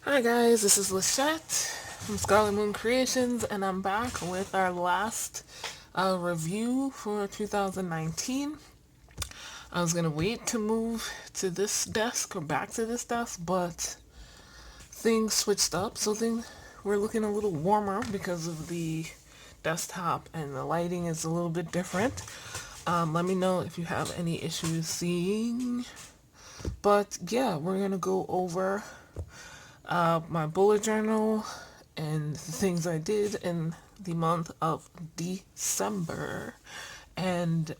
Hi guys, this is Lachette from Scarlet Moon Creations, and I'm back with our last review for 2019. I was gonna wait to move to this desk or back to this desk, but things switched up, so we're looking a little warmer because of the desktop, and the lighting is a little bit different. Let me know if you have any issues seeing. But yeah, we're gonna go over my bullet journal and the things I did in the month of December. And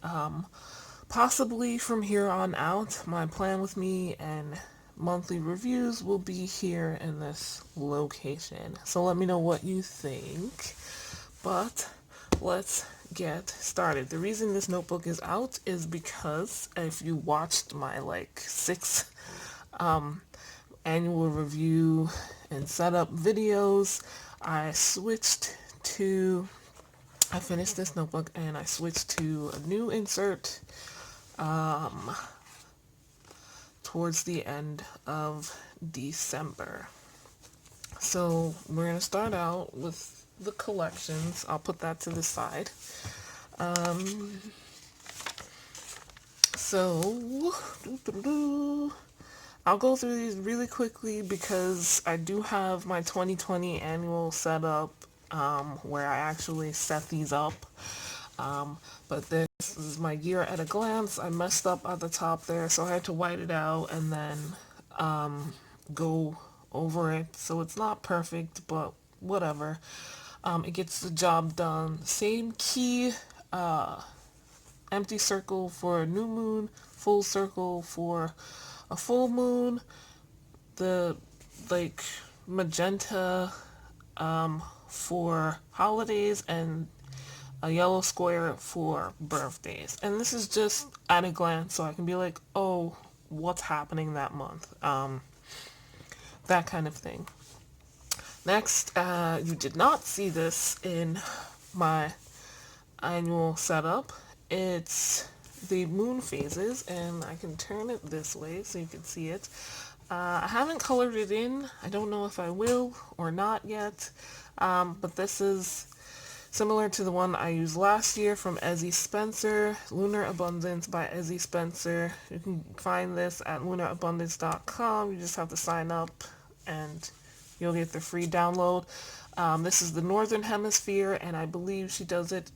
possibly from here on out, my plan with me and monthly reviews will be here in this location. So let me know what you think. But let's get started. The reason this notebook is out is because if you watched my like 6 annual review and setup videos, I switched to I finished this notebook and I switched to a new insert towards the end of December. So we're going to start out with the collections. I'll put that to the side. So I'll go through these really quickly because I do have my 2020 annual setup where I actually set these up. But this is my year at a glance. I messed up at the top there, so I had to white it out and then go over it. So it's not perfect, but whatever. It gets the job done. Same key, empty circle for a new moon, full circle for a full moon, the like magenta for holidays, and a yellow square for birthdays. And this is just at a glance, so I can be like, oh, what's happening that month? That kind of thing. Next, you did not see this in my annual setup. It's the moon phases, and I can turn it this way so you can see it. I haven't colored it in. I don't know if I will or not yet. But this is similar to the one I used last year from Ezzy Spencer, Lunar Abundance by Ezzy Spencer. You can find this at lunarabundance.com. You just have to sign up and you'll get the free download. This is the Northern Hemisphere, and I believe she does it,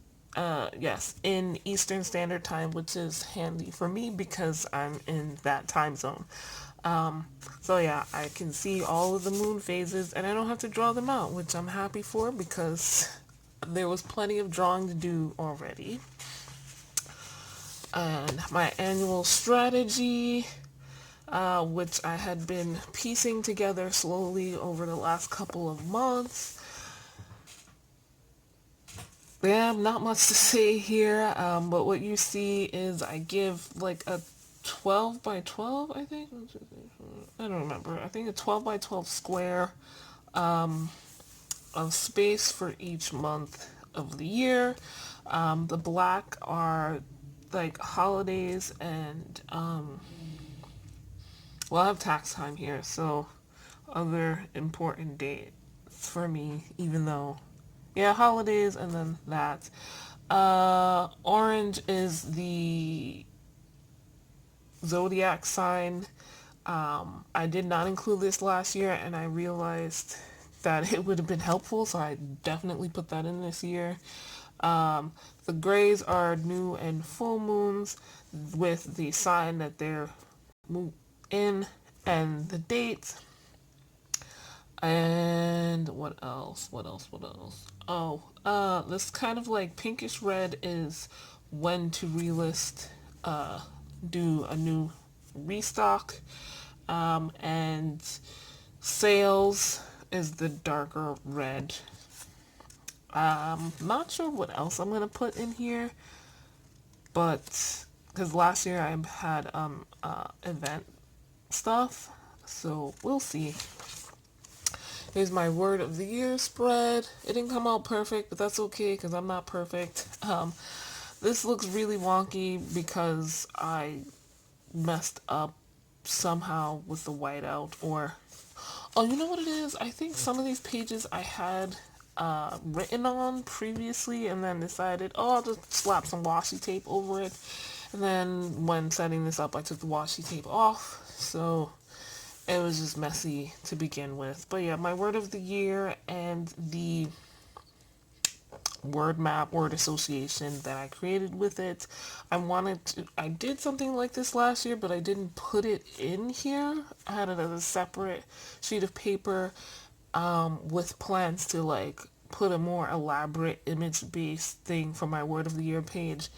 yes, in Eastern Standard Time, which is handy for me because I'm in that time zone. So yeah, I can see all of the moon phases and I don't have to draw them out, which I'm happy for because there was plenty of drawing to do already. And my annual strategy, which I had been piecing together slowly over the last couple of months. Yeah, not much to say here, but what you see is I give like a 12 by 12, I think? I don't remember. I think a 12 by 12 square of space for each month of the year. The black are like holidays and, well, I have tax time here, so other important dates for me, even though, yeah, holidays and then that. Orange is the zodiac sign. I did not include this last year, and I realized that it would have been helpful, so I definitely put that in this year. The grays are new and full moons with the sign that they're in and the dates. And what else? What else? What else? Oh, this kind of like pinkish red is when to relist, do a new restock. And sales is the darker red. Not sure what else I'm gonna put in here, but because last year I had event stuff, so we'll see. Here's my word of the year spread. It didn't come out perfect, but that's okay because I'm not perfect. This looks really wonky because I messed up somehow with the whiteout, or Oh, you know what it is? I think some of these pages I had written on previously and then decided, oh, I'll just slap some washi tape over it. And then when setting this up, I took the washi tape off. So it was just messy to begin with. But yeah, my word of the year and the word map, word association that I created with it. I did something like this last year, but I didn't put it in here. I had it as a separate sheet of paper with plans to like put a more elaborate image based thing for my word of the year page,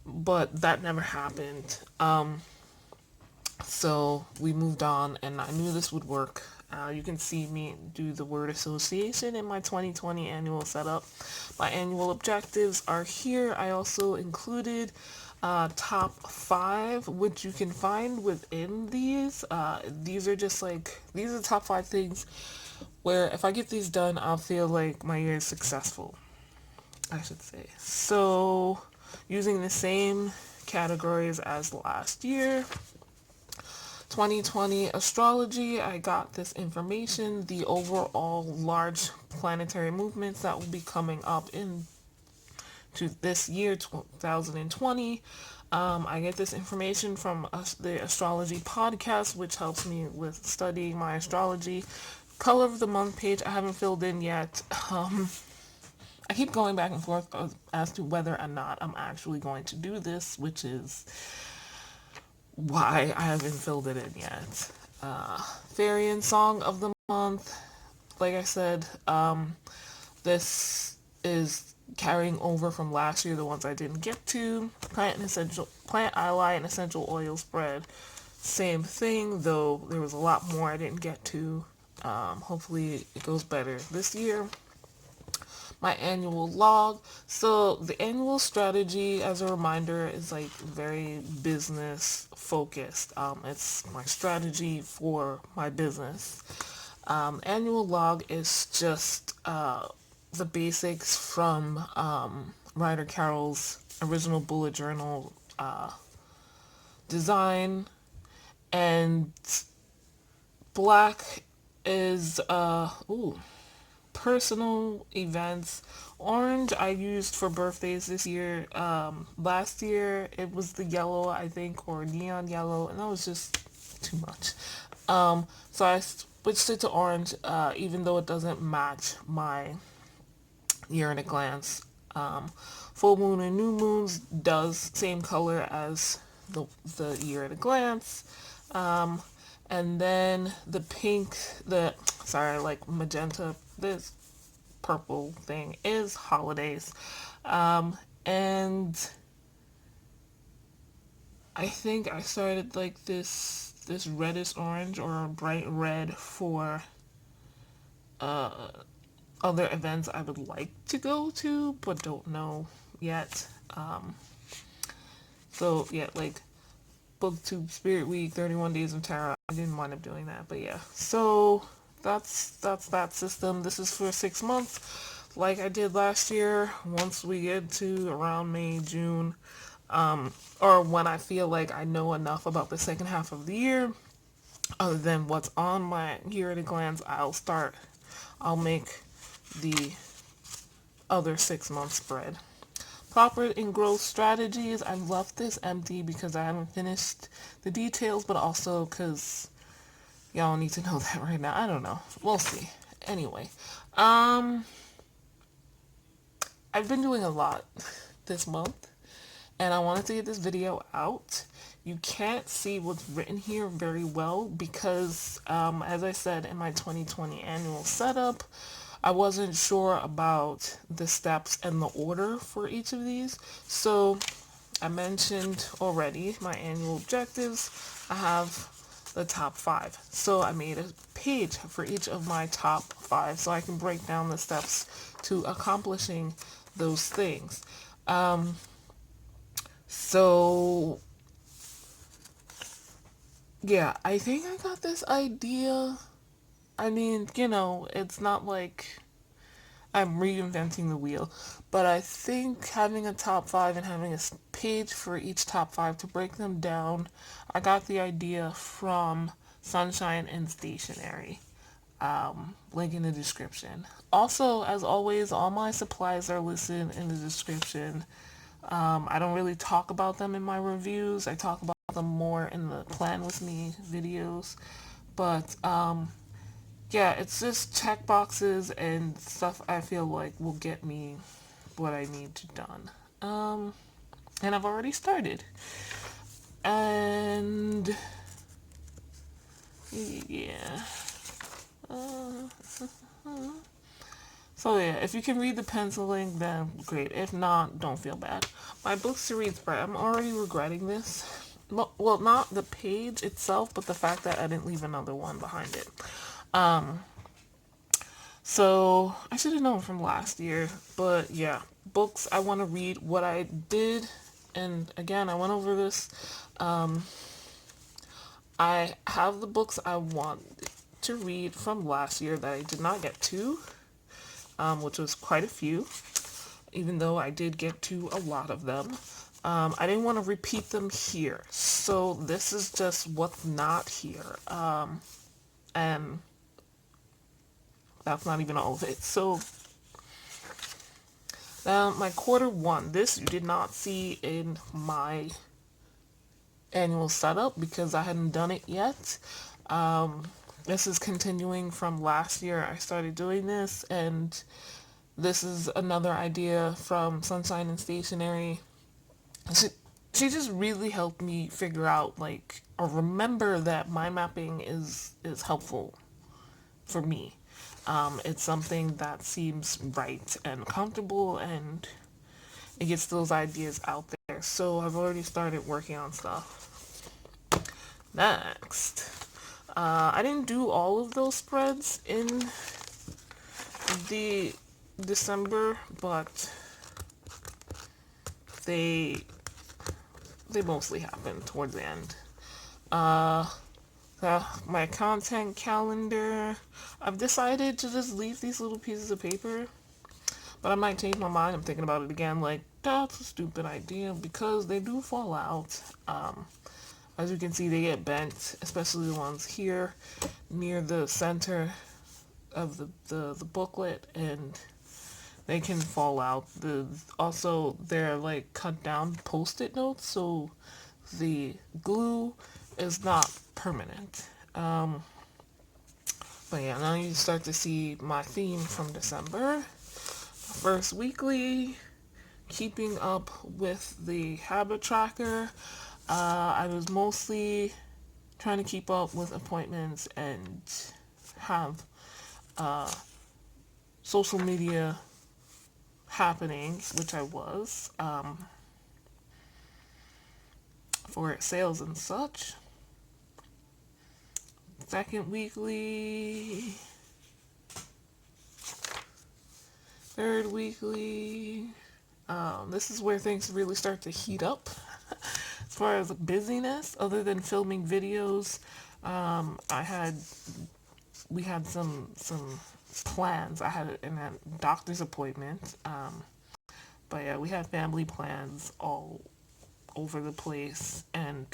but that never happened. So we moved on, and I knew this would work. You can see me do the word association in my 2020 annual setup. My annual objectives are here. I also included top 5, which you can find within these. These are just like, these are the top 5 things where if I get these done, I'll feel like my year is successful, I should say. So using the same categories as last year, 2020 astrology, I got this information, the overall large planetary movements that will be coming up into this year, 2020. I get this information from the astrology podcast, which helps me with studying my astrology. Color of the month page, I haven't filled in yet. I keep going back and forth as to whether or not I'm actually going to do this, which is why I haven't filled it in yet. Fairy Song of the month. Like I said, this is carrying over from last year, the ones I didn't get to. Plant ally and essential oil spread. Same thing, though there was a lot more I didn't get to. Hopefully it goes better this year. My annual log. So the annual strategy, as a reminder, is like very business focused. It's my strategy for my business. Annual log is just the basics from Ryder Carroll's original bullet journal design, and black is personal events. Orange I used for birthdays this year. Last year it was the yellow, I think, or neon yellow, and that was just too much. So I switched it to orange, even though it doesn't match my year in a glance. Full moon and new moons does same color as the year at a glance. And then the pink, like magenta, this purple thing is holidays. And I think I started like this reddish orange or bright red for other events I would like to go to but don't know yet. So yeah, like BookTube, Spirit Week, 31 Days of Tarot. I didn't wind up doing that, but yeah. So that's that system. This is for 6 months, like I did last year. Once we get to around May, June, or when I feel like I know enough about the second half of the year, other than what's on my year at a glance, I'll make the other 6 month spread. Profit and growth strategies. I left this empty because I haven't finished the details, but also because y'all need to know that right now. I don't know. We'll see. Anyway, I've been doing a lot this month, and I wanted to get this video out. You can't see what's written here very well because, as I said in my 2020 annual setup, I wasn't sure about the steps and the order for each of these. So I mentioned already my annual objectives. I have the top 5. So I made a page for each of my top 5 so I can break down the steps to accomplishing those things. So yeah, I think I got this idea. I mean, it's not like I'm reinventing the wheel, but I think having a top 5 and having a page for each top 5 to break them down, I got the idea from Sunshine and Stationery. Link in the description. Also, as always, all my supplies are listed in the description. I don't really talk about them in my reviews. I talk about them more in the Plan With Me videos. But yeah, it's just check boxes and stuff I feel like will get me what I need done. And I've already started. And yeah. So yeah, if you can read the penciling, then great. If not, don't feel bad. My books to read spread. I'm already regretting this. Well, not the page itself, but the fact that I didn't leave another one behind it. So I should have known from last year. But yeah, books I want to read. What I did, and again, I went over this. I have the books I want to read from last year that I did not get to, which was quite a few, even though I did get to a lot of them. I didn't want to repeat them here, so this is just what's not here, and that's not even all of it. So now my quarter one, this you did not see in my annual setup because I hadn't done it yet. This is continuing from last year. I started doing this, and this is another idea from Sunshine and Stationery. She just really helped me figure out, like, or remember that mind mapping is helpful for me. It's something that seems right and comfortable, and it gets those ideas out there. So I've already started working on stuff. Next, I didn't do all of those spreads in the December, but they mostly happened towards the end. My content calendar, I've decided to just leave these little pieces of paper, but I might change my mind. I'm thinking about it again, like, that's a stupid idea, because they do fall out. As you can see, they get bent, especially the ones here near the center of the booklet, and they can fall out. Also, they're like cut down post-it notes, so the glue is not permanent. But yeah, now you start to see my theme from December. First weekly, keeping up with the habit tracker. I was mostly trying to keep up with appointments and have social media happening, which I was, for sales and such. Second weekly, third weekly. This is where things really start to heat up as far as busyness. Other than filming videos, we had some plans. I had a doctor's appointment. But yeah, we had family plans all over the place, and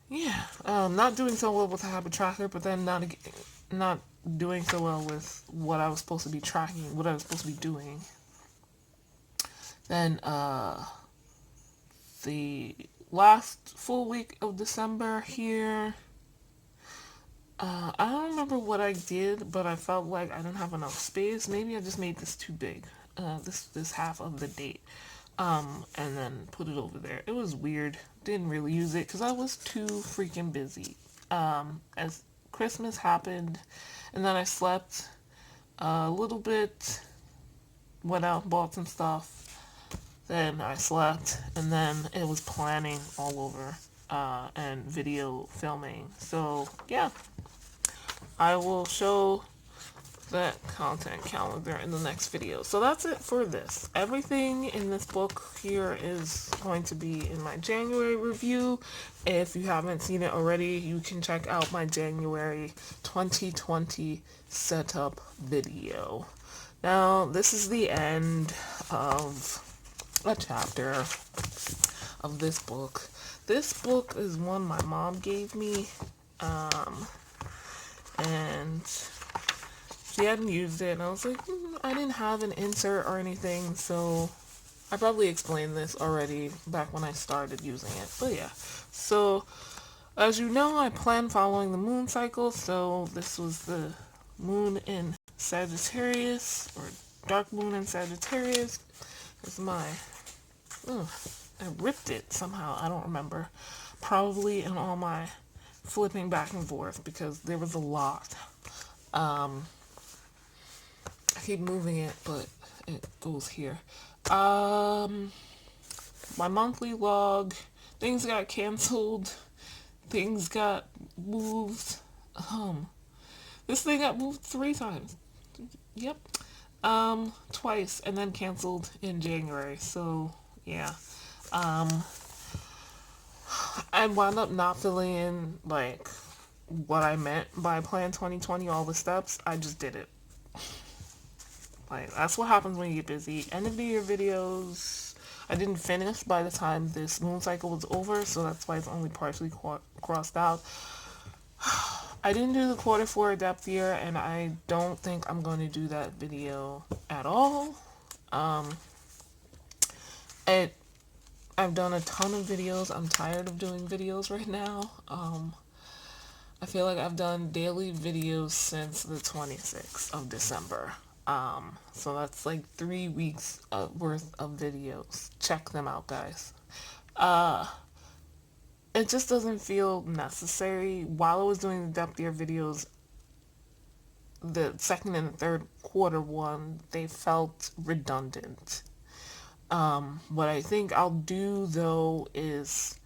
yeah, not doing so well with the habit tracker, but then not doing so well with what I was supposed to be tracking, what I was supposed to be doing. Then the last full week of December here, I don't remember what I did, but I felt like I didn't have enough space. Maybe I just made this too big, this half of the date, and then put it over there. It was weird. Didn't really use it because I was too freaking busy. As Christmas happened, and then I slept a little bit, went out and bought some stuff, then I slept, and then it was planning all over, and video filming. So yeah, I will show that content calendar in the next video. So that's it for this. Everything in this book here is going to be in my January review. If you haven't seen it already, you can check out my January 2020 setup video. Now, this is the end of a chapter of this book. This book is one my mom gave me, and she hadn't used it, and I was like, I didn't have an insert or anything, so I probably explained this already back when I started using it. But yeah, so as you know, I plan following the moon cycle, so this was the moon in Sagittarius, or dark moon in Sagittarius. It's my, ugh, I ripped it somehow, I don't remember. Probably in all my flipping back and forth because there was a lot. I keep moving it, but it goes here. My monthly log, things got canceled, things got moved. This thing got moved 3 times. Yep. Twice and then canceled in January. So yeah. I wound up not filling in like what I meant by Plan 2020, all the steps. I just did it. Like that's what happens when you get busy. End of the year videos I didn't finish by the time this moon cycle was over, so that's why it's only partially crossed out. I didn't do the quarter four depth year, and I don't think I'm going to do that video at all. It I've done a ton of videos. I'm tired of doing videos right now. I feel like I've done daily videos since the 26th of December. So that's like 3 weeks worth of videos. Check them out, guys. It just doesn't feel necessary. While I was doing the depth year videos, the second and the third quarter one, they felt redundant. What I think I'll do though is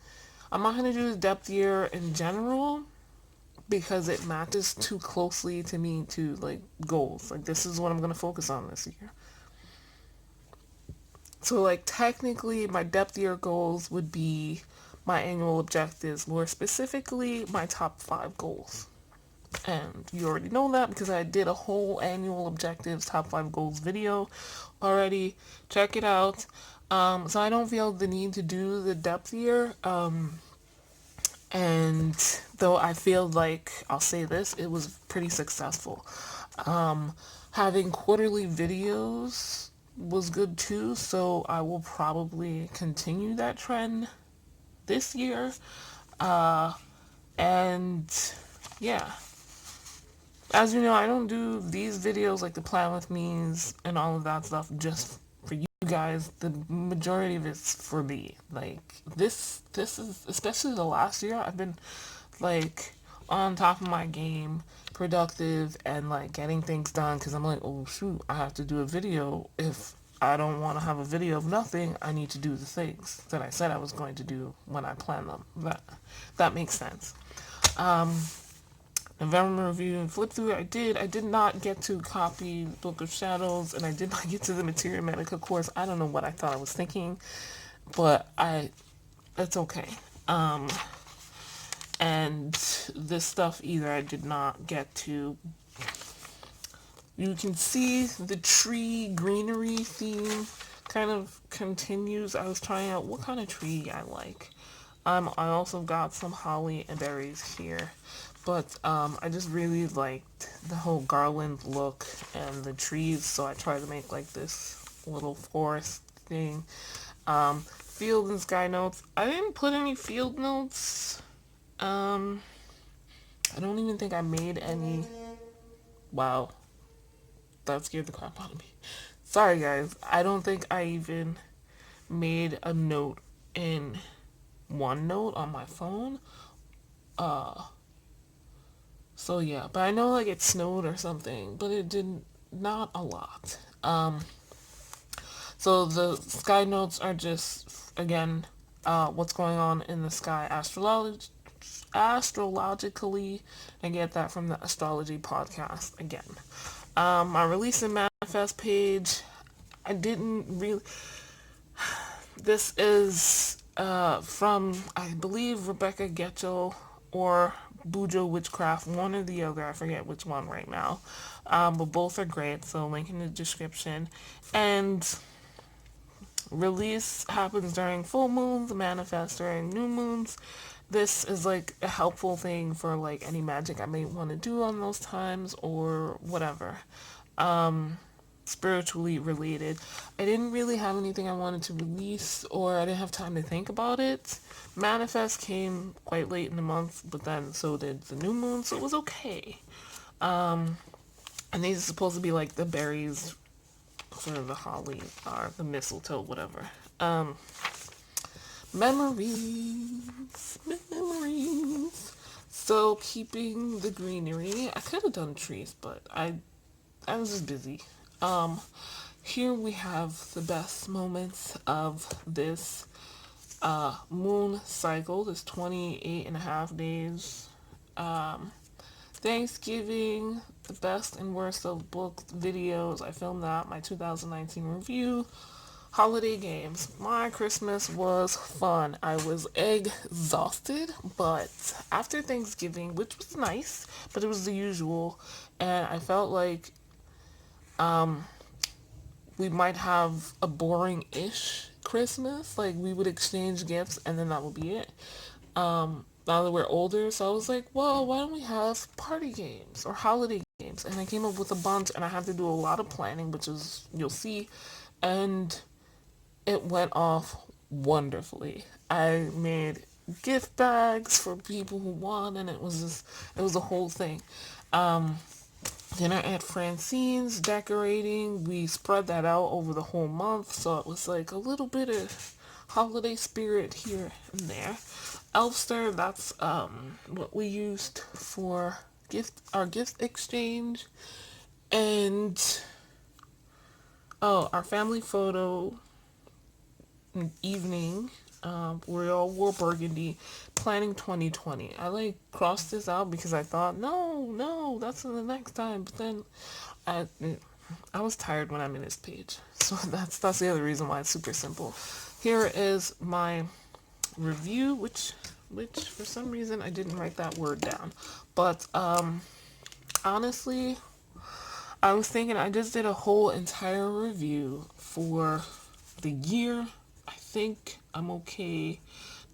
I'm not going to do the depth year in general because it matches too closely to me to like goals. Like this is what I'm going to focus on this year. So like technically my depth year goals would be my annual objectives, more specifically my top 5 goals. And you already know that because I did a whole annual objectives top 5 goals video already. Check it out. So I don't feel the need to do the depth year. And though I feel like, I'll say this, it was pretty successful. Having quarterly videos was good too, so I will probably continue that trend this year. And yeah, as you know, I don't do these videos like the plan with me's and all of that stuff just for you guys. The majority of it's for me. Like this is especially the last year I've been like on top of my game, productive, and like getting things done because I'm like, oh shoot, I have to do a video. If I don't want to have a video of nothing, I need to do the things that I said I was going to do when I planned them. That makes sense. November review and flip through. I did not get to copy Book of Shadows, and I did not get to the Materia Medica course. I don't know what I thought I was thinking, but it's okay. And this stuff either I did not get to. You can see the tree greenery theme kind of continues. I was trying out what kind of tree I like. I also got some holly and berries here, but I just really liked the whole garland look and the trees, so I tried to make like this little forest thing. Field and sky notes. I didn't put any field notes. I don't even think I made any. Wow, that scared the crap out of me. Sorry guys, I don't think I even made a note in OneNote on my phone. So yeah, but I know like it snowed or something, but it didn't, not a lot. So the sky notes are just, again, what's going on in the sky astrologically. I get that from the astrology podcast again. My release and manifest page, I didn't really, this is from, I believe, Rebecca Getchell or Bujo Witchcraft, one or the other, I forget which one right now. But both are great, so link in the description. And release happens during full moons, manifest during new moons. This is like a helpful thing for like any magic I may want to do on those times or whatever. Spiritually related. I didn't really have anything I wanted to release, or I didn't have time to think about it. Manifest came quite late in the month, but then so did the new moon, so it was okay. And these are supposed to be like the berries for the holly or the mistletoe, whatever. Memories. So keeping the greenery. I could have done trees, but I was just busy. Here we have the best moments of this moon cycle, this 28 and a half days. Thanksgiving, the best and worst of book videos. I filmed that, my 2019 review. Holiday games. My Christmas was fun. I was exhausted, but after Thanksgiving, which was nice, but it was the usual, and I felt like we might have a boring-ish Christmas. Like, we would exchange gifts, and then that would be it. Now that we're older, so I was like, well, why don't we have party games or holiday games? And I came up with a bunch, and I had to do a lot of planning, which is, you'll see, and it went off wonderfully. I made gift bags for people who won, and it was a whole thing. Dinner at Francine's, decorating. We spread that out over the whole month, so it was like a little bit of holiday spirit here and there. Elfster, that's what we used for our gift exchange. And our family photo evening. We all wore burgundy, planning 2020. I like crossed this out because I thought, no, that's in the next time. But then I was tired when I made this page, so that's the other reason why it's super simple. Here is my review, which for some reason I didn't write that word down. But honestly, I was thinking I just did a whole entire review for the year. I think I'm okay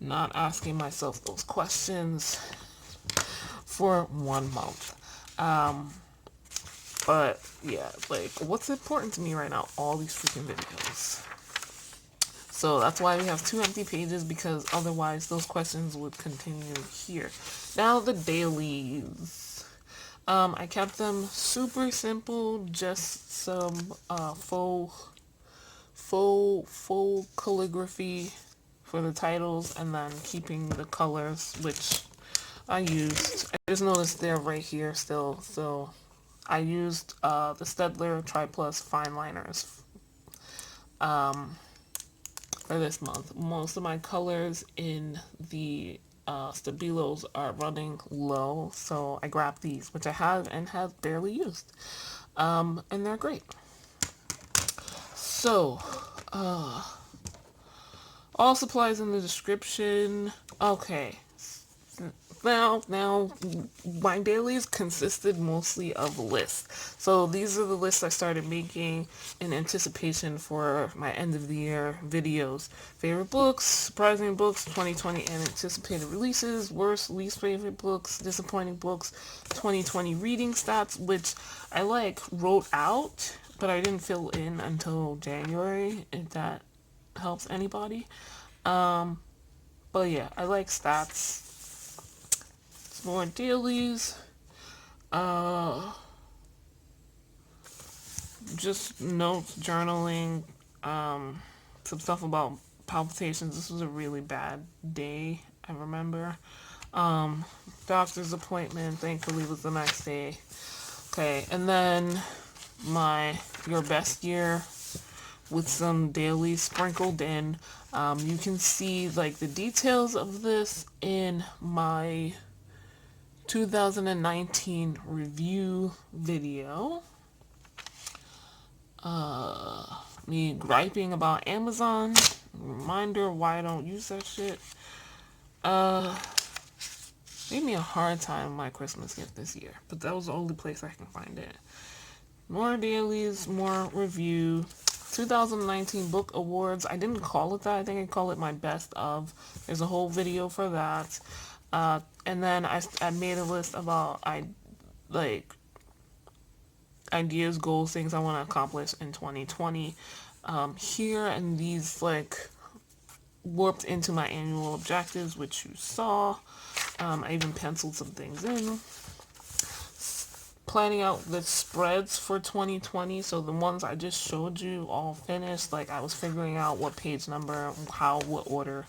not asking myself those questions for 1 month. But yeah, like, what's important to me right now? All these freaking videos. So that's why we have 2 empty pages, because otherwise those questions would continue here. Now the dailies. I kept them super simple, just some faux calligraphy for the titles, and then keeping the colors, which I used. I just noticed they're right here still, so I used the Staedtler Tri Plus fine liners for this month. Most of my colors in the Stabilos are running low, so I grabbed these, which I have and have barely used, and they're great. So, all supplies in the description. Okay. Now, my dailies consisted mostly of lists. So these are the lists I started making in anticipation for my end of the year videos. Favorite books, surprising books, 2020 and anticipated releases, worst, least favorite books, disappointing books, 2020 reading stats, which I wrote out, but I didn't fill in until January, if that helps anybody. But yeah, I like stats. More dailies. Just notes, journaling, some stuff about palpitations. This was a really bad day, I remember. Doctor's appointment, thankfully, was the next day. Okay, and then your best year with some dailies sprinkled in. You can see like the details of this in my 2019 review video. Me griping about Amazon. Reminder why I don't use that shit. Gave me a hard time with my Christmas gift this year, but that was the only place I can find it. More dailies, more review. 2019 Book Awards. I didn't call it that. I think I call it my best of. There's a whole video for that. And then I made a list about like ideas, goals, things I want to accomplish in 2020. Here, and these like warped into my annual objectives, which you saw. I even penciled some things in. Planning out the spreads for 2020, so the ones I just showed you all finished. Like, I was figuring out what page number, what order,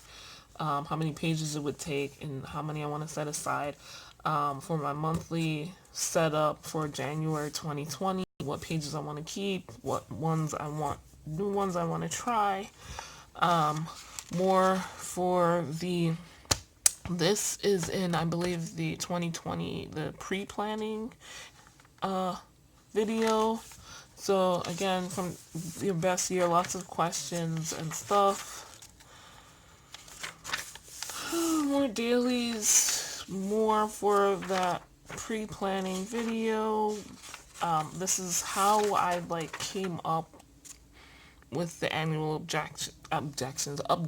how many pages it would take, and how many I want to set aside for my monthly setup for January 2020. What pages I want to keep, what ones I want, new ones I want to try. More for the, this is in, I believe, the 2020, the pre-planning video. So again, from your best year, lots of questions and stuff. More dailies, more for that pre-planning video. This is how I like came up with the annual objectives,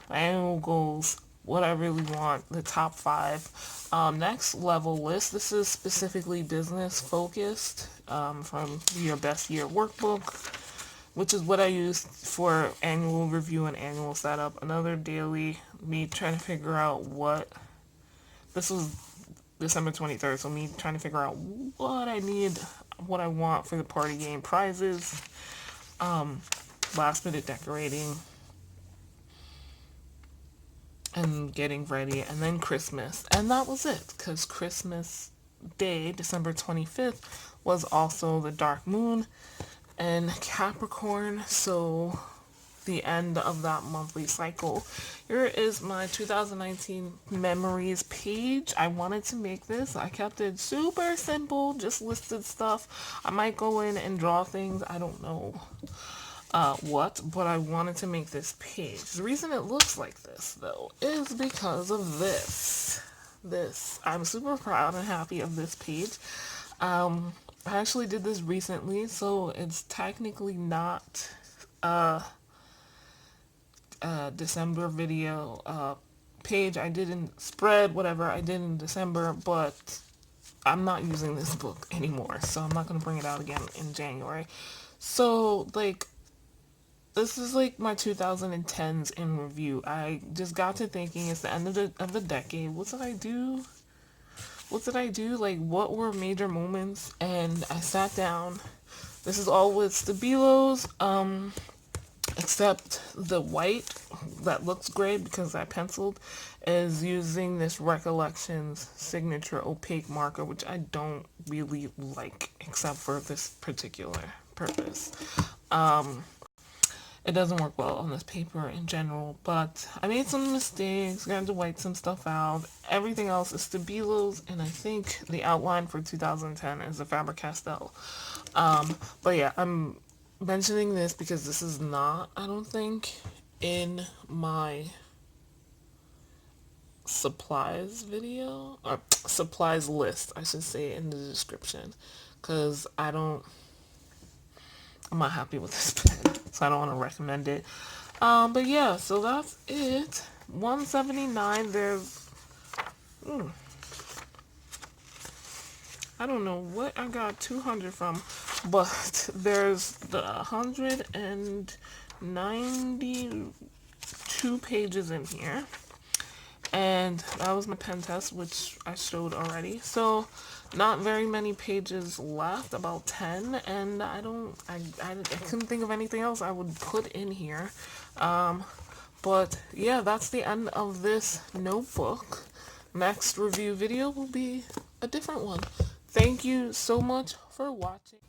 my annual goals, what I really want, the top 5. Next level list. This is specifically business focused, from your best year workbook, which is what I used for annual review and annual setup. Another daily, me trying to figure out what, this was December 23rd, so me trying to figure out what I need, what I want for the party game prizes, last minute decorating, and getting ready, and then Christmas. And that was it, because Christmas Day, December 25th, was also the dark moon and Capricorn, so the end of that monthly cycle. Here is my 2019 memories page. I wanted to make this. I kept it super simple, just listed stuff. I might go in and draw things. I don't know but I wanted to make this page. The reason it looks like this, though, is because of this. I'm super proud and happy of this page. I actually did this recently, so it's technically not December video page. I did in spread, whatever I did in December, but I'm not using this book anymore, so I'm not going to bring it out again in January. So, like, this is like my 2010s in review. I just got to thinking, it's the end of the decade. What did I do? Like, what were major moments? And I sat down. This is all with Stabilo's, except the white that looks great because I penciled is using this Recollections signature opaque marker, which I don't really like except for this particular purpose. It doesn't work well on this paper in general, but I made some mistakes, got to white some stuff out. Everything else is Stabilo's, and I think the outline for 2010 is the Faber-Castell. But yeah, I'm mentioning this because this is not, I don't think, in my supplies video, or supplies list, I should say, in the description, because I'm not happy with this pen, so I don't want to recommend it. But yeah, so that's it. 179, there's, I don't know what I got 200 from, but there's the 192 pages in here. And that was my pen test, which I showed already. So not very many pages left, about 10, and I couldn't think of anything else I would put in here. But yeah, that's the end of this notebook. Next review video will be a different one. Thank you so much for watching.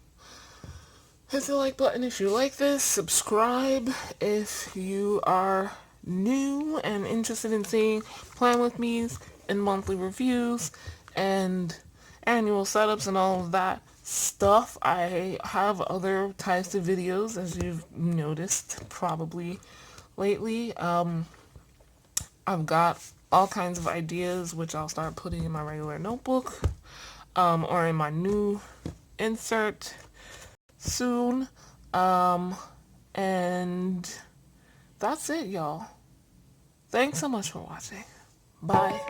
Hit the like button if you like this. Subscribe if you are new and interested in seeing plan with me's and monthly reviews and annual setups and all of that stuff. I have other types of videos, as you've noticed probably lately. I've got all kinds of ideas which I'll start putting in my regular notebook, or in my new insert soon. And that's it, y'all. Thanks so much for watching. Bye.